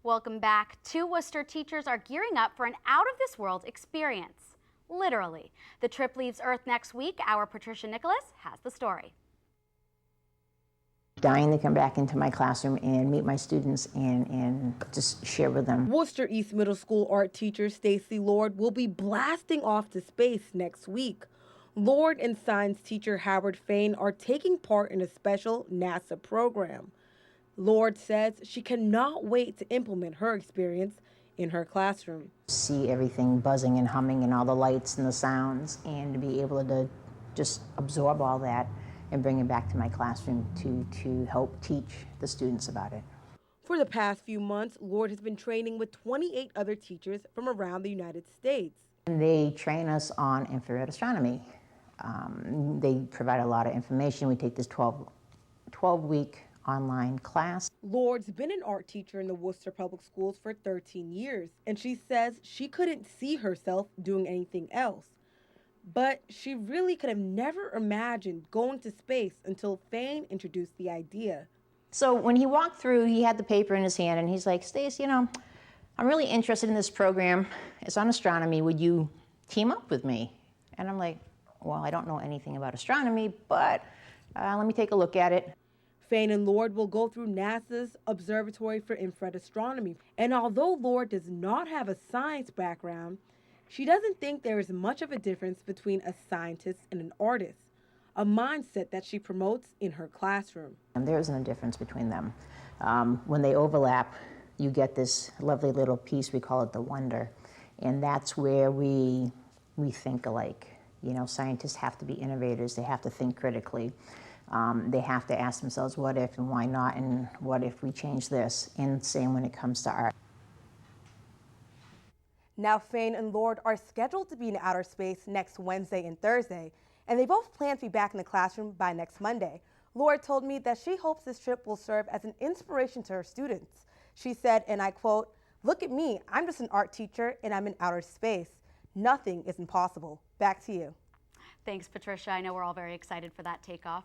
Welcome back. 2 Worcester teachers are gearing up for an out-of-this-world experience. Literally. The trip leaves Earth next week. Our Patricia Nicolas has the story. Dying to come back into my classroom and meet my students and just share with them. Worcester East Middle School art teacher Stacy Lord will be blasting off to space next week. Lord and science teacher Howard Fain are taking part in a special NASA program. Lord says she cannot wait to implement her experience in her classroom. See everything buzzing and humming and all the lights and the sounds, and to be able to just absorb all that and bring it back to my classroom to help teach the students about it. For the past few months, Lord has been training with 28 other teachers from around the United States. And they train us on infrared astronomy. They provide a lot of information. We take this 12-week online class. Lord's been an art teacher in the Worcester Public Schools for 13 years, and she says she couldn't see herself doing anything else. But she really could have never imagined going to space until Fain introduced the idea. So when he walked through, he had the paper in his hand, and he's like, Stace, you know, I'm really interested in this program. It's on astronomy. Would you team up with me? And I'm like, well, I don't know anything about astronomy, but let me take a look at it. Fain and Lord will go through NASA's Observatory for Infrared Astronomy. And although Lord does not have a science background, she doesn't think there is much of a difference between a scientist and an artist, a mindset that she promotes in her classroom. And there isn't a difference between them. When they overlap, you get this lovely little piece, we call it the wonder. And that's where we think alike. You know, scientists have to be innovators, they have to think critically. They have to ask themselves, what if and why not, and what if we change this? And same when it comes to art. Now, Fain and Lord are scheduled to be in outer space next Wednesday and Thursday, and they both plan to be back in the classroom by next Monday. Lord told me that she hopes this trip will serve as an inspiration to her students. She said, and I quote, "Look at me, I'm just an art teacher and I'm in outer space. Nothing is impossible." Back to you. Thanks, Patricia. I know we're all very excited for that takeoff.